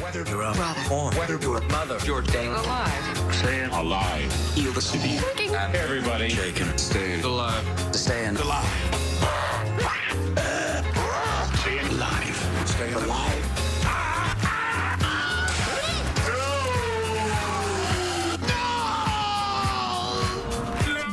Whether you're a brother, whether you're a mother, you're staying alive. Staying alive. Heal the city. Everybody shaking. Staying alive. Staying alive. Staying alive. Staying alive.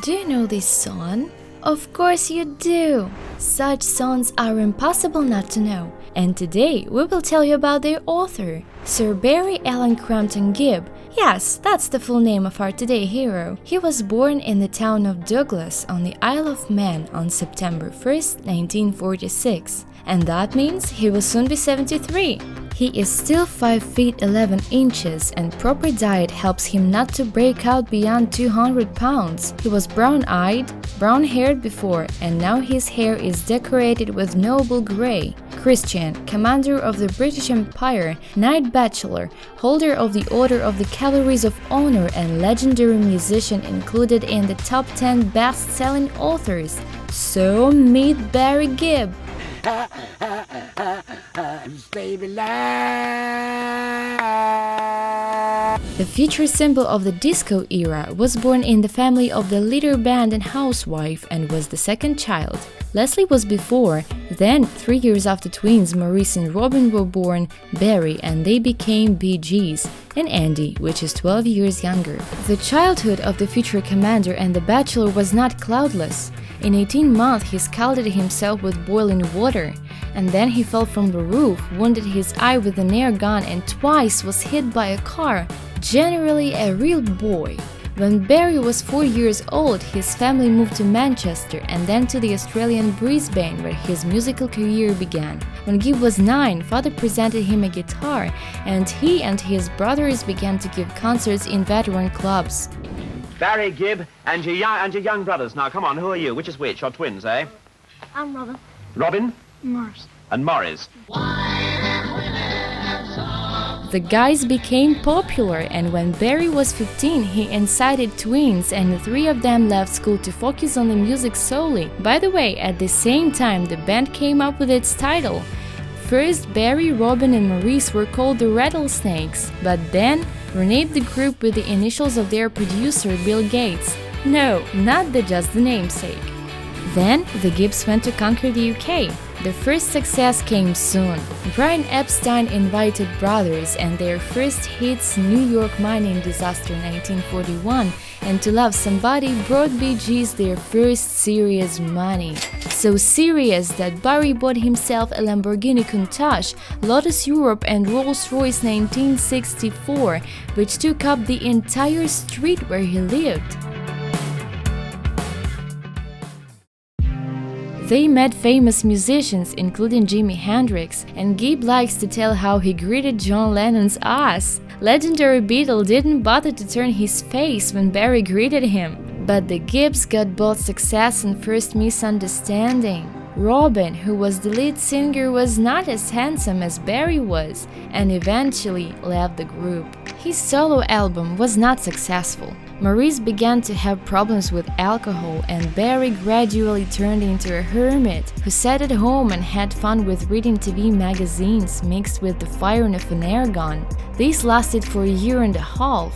Do you know this song? Of course you do! Such songs are impossible not to know, and today we will tell you about their author, Sir Barry Alan Crompton Gibb. Yes, that's the full name of our today hero. He was born in the town of Douglas on the Isle of Man on September 1st, 1946, and that means he will soon be 73. He is still 5 feet 11 inches and proper diet helps him not to break out beyond 200 pounds. He was brown-eyed, brown-haired before, and now his hair is decorated with noble grey. Christian, commander of the British Empire, Knight Bachelor, holder of the Order of the Cavalries of Honor, and legendary musician included in the top 10 best-selling authors. So meet Barry Gibb. The future symbol of the disco era was born in the family of the leader band and housewife and was the second child. Leslie was before, then 3 years after twins Maurice and Robin were born, Barry, and they became Bee Gees, and Andy, which is 12 years younger. The childhood of the future commander and the bachelor was not cloudless. In 18 months he scalded himself with boiling water, and then he fell from the roof, wounded his eye with an air gun, and twice was hit by a car, generally a real boy. When Barry was 4 years old, his family moved to Manchester and then to the Australian Brisbane, where his musical career began. When Gibb was 9, father presented him a guitar, and he and his brothers began to give concerts in veteran clubs. Barry, Gibb, and your young brothers. Now, come on, who are you? Which is which? You're twins, eh? I'm Robin. Robin? Morris. And Morris. The guys became popular, and when Barry was 15, he incited twins, and the 3 of them left school to focus on the music solely. By the way, at the same time, the band came up with its title. First, Barry, Robin, and Maurice were called the Rattlesnakes, but then renamed the group with the initials of their producer, Bill Gates. No, not just the namesake. Then, the Gibbs went to conquer the UK. The first success came soon. Brian Epstein invited brothers, and their first hits New York mining disaster 1941 and To Love Somebody brought Bee Gees their first serious money. So serious that Barry bought himself a Lamborghini Countach, Lotus Europe and Rolls-Royce 1964, which took up the entire street where he lived. They met famous musicians, including Jimi Hendrix, and Gibb likes to tell how he greeted John Lennon's ass. Legendary Beatle didn't bother to turn his face when Barry greeted him. But the Gibbs got both success and first misunderstanding. Robin, who was the lead singer, was not as handsome as Barry was, and eventually left the group. His solo album was not successful. Maurice began to have problems with alcohol, and Barry gradually turned into a hermit who sat at home and had fun with reading TV magazines mixed with the firing of an air gun. This lasted for a year and a half,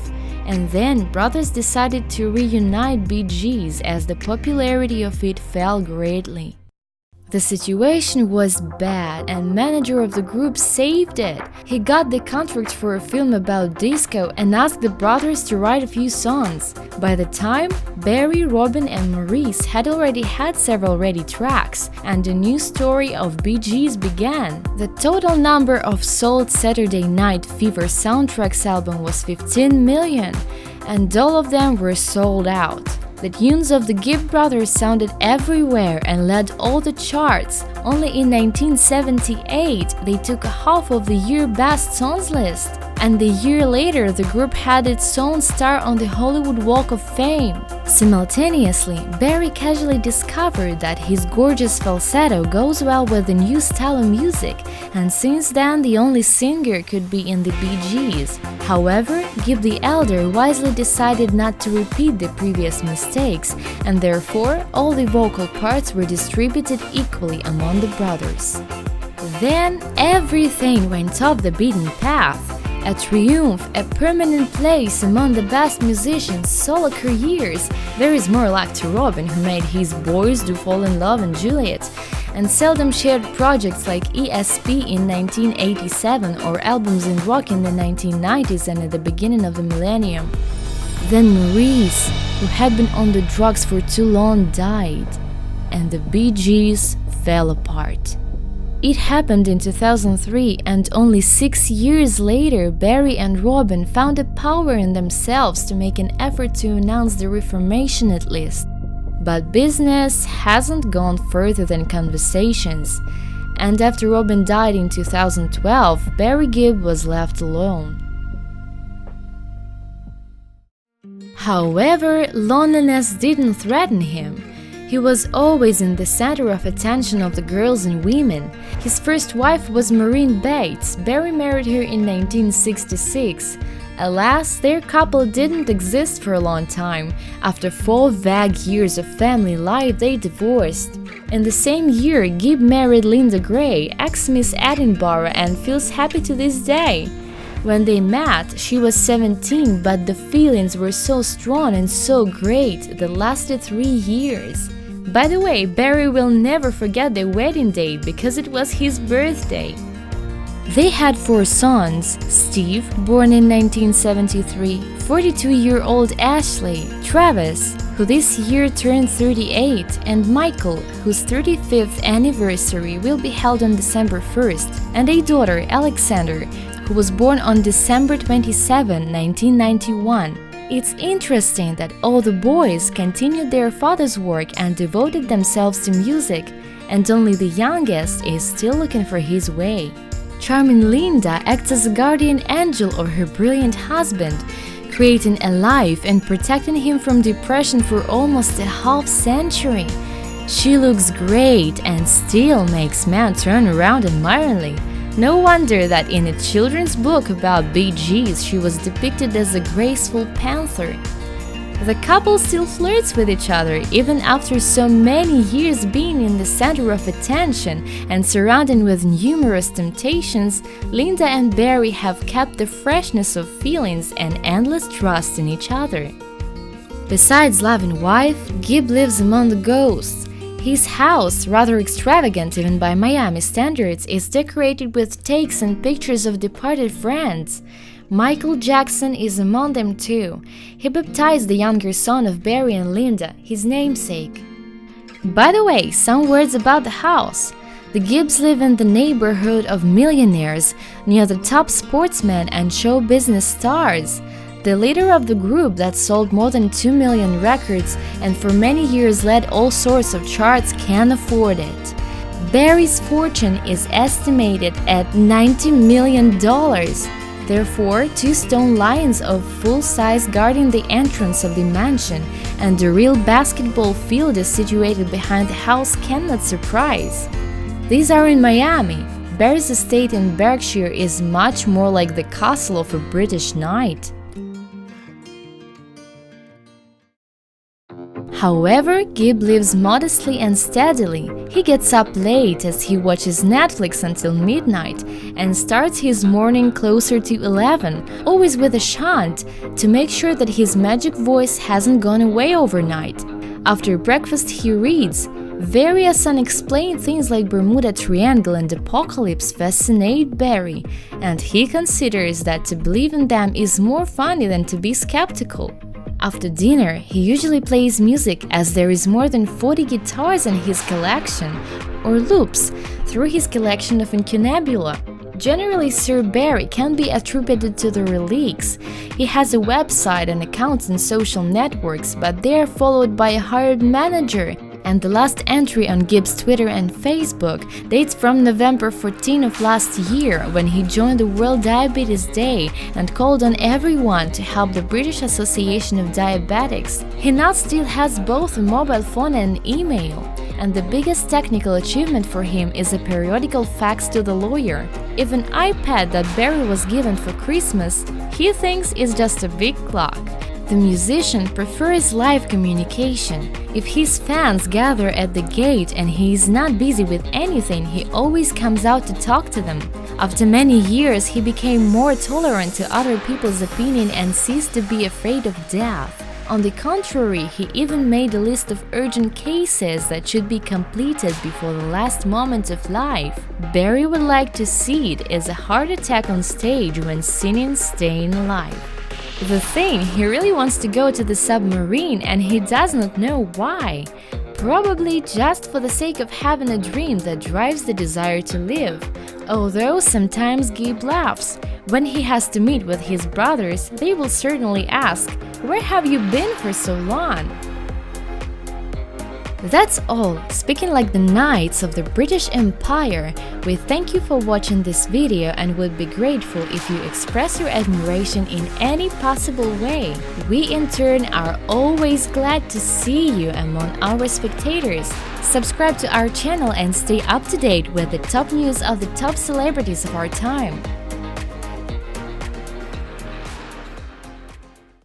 and then brothers decided to reunite Bee Gees as the popularity of it fell greatly. The situation was bad, and manager of the group saved it. He got the contract for a film about disco and asked the brothers to write a few songs. By the time, Barry, Robin, and Maurice had already had several ready tracks, and the new story of Bee Gees began. The total number of sold Saturday Night Fever soundtracks album was 15 million, and all of them were sold out. The tunes of the Gibb brothers sounded everywhere and led all the charts. Only in 1978 they took half of the year Best Songs list. And a year later the group had its own star on the Hollywood Walk of Fame. Simultaneously, Barry casually discovered that his gorgeous falsetto goes well with the new style of music, and since then the only singer could be in the Bee Gees. However, Gibb the Elder wisely decided not to repeat the previous mistakes, and therefore all the vocal parts were distributed equally among the brothers. Then everything went off the beaten path. A triumph, a permanent place among the best musicians' solo careers. There is more luck to Robin, who made his Boys Do Fall in Love and Juliet, and seldom shared projects like ESP in 1987 or albums in rock in the 1990s and at the beginning of the millennium. Then Maurice, who had been on the drugs for too long, died, and the Bee Gees fell apart. It happened in 2003, and only 6 years later, Barry and Robin found a power in themselves to make an effort to announce the reformation at least. But business hasn't gone further than conversations, and after Robin died in 2012, Barry Gibb was left alone. However, loneliness didn't threaten him. He was always in the center of attention of the girls and women. His first wife was Maureen Bates. Barry married her in 1966. Alas, their couple didn't exist for a long time. After 4 vague years of family life, they divorced. In the same year, Gibb married Linda Gray, ex-Miss Edinburgh, and feels happy to this day. When they met, she was 17, but the feelings were so strong and so great that lasted 3 years. By the way, Barry will never forget their wedding day because it was his birthday. They had 4 sons: Steve, born in 1973, 42-year-old Ashley, Travis, who this year turned 38, and Michael, whose 35th anniversary will be held on December 1st, and a daughter, Alexander, who was born on December 27, 1991. It's interesting that all the boys continued their father's work and devoted themselves to music, and only the youngest is still looking for his way. Charming Linda acts as a guardian angel of her brilliant husband, creating a life and protecting him from depression for almost a half-century. She looks great and still makes men turn around admiringly. No wonder that in a children's book about Bee Gees she was depicted as a graceful panther. The couple still flirts with each other even after so many years being in the center of attention and surrounded with numerous temptations. Linda and Barry have kept the freshness of feelings and endless trust in each other. Besides loving wife, Gibb lives among the ghosts. His house, rather extravagant even by Miami standards, is decorated with takes and pictures of departed friends. Michael Jackson is among them too. He baptized the younger son of Barry and Linda, his namesake. By the way, some words about the house. The Gibbs live in the neighborhood of millionaires, near the top sportsmen and show business stars. The leader of the group that sold more than 2 million records and for many years led all sorts of charts can afford it. Barry's fortune is estimated at $90 million. Therefore, 2 stone lions of full size guarding the entrance of the mansion, and the real basketball field is situated behind the house cannot surprise. These are in Miami. Barry's estate in Berkshire is much more like the castle of a British knight. However, Gibb lives modestly and steadily. He gets up late as he watches Netflix until midnight and starts his morning closer to 11, always with a chant, to make sure that his magic voice hasn't gone away overnight. After breakfast he reads. Various unexplained things like Bermuda Triangle and Apocalypse fascinate Barry, and he considers that to believe in them is more funny than to be skeptical. After dinner, he usually plays music as there is more than 40 guitars in his collection, or loops, through his collection of incunabula. Generally, Sir Barry can be attributed to the relics. He has a website and accounts in social networks, but they are followed by a hired manager. And the last entry on Gibb's Twitter and Facebook dates from November 14 of last year, when he joined the World Diabetes Day and called on everyone to help the British Association of Diabetics. He now still has both a mobile phone and an email, and the biggest technical achievement for him is a periodical fax to the lawyer. If an iPad that Barry was given for Christmas, he thinks is just a big clock. The musician prefers live communication. If his fans gather at the gate and he is not busy with anything, he always comes out to talk to them. After many years, he became more tolerant to other people's opinion and ceased to be afraid of death. On the contrary, he even made a list of urgent cases that should be completed before the last moment of life. Barry would like to see it as a heart attack on stage when singing Staying Alive. The thing, he really wants to go to the submarine and he does not know why. Probably just for the sake of having a dream that drives the desire to live. Although sometimes Gibb laughs. When he has to meet with his brothers, they will certainly ask, "Where have you been for so long?" That's all. Speaking like the knights of the British Empire, we thank you for watching this video and would be grateful if you express your admiration in any possible way. We in turn are always glad to see you among our spectators. Subscribe to our channel and stay up to date with the top news of the top celebrities of our time.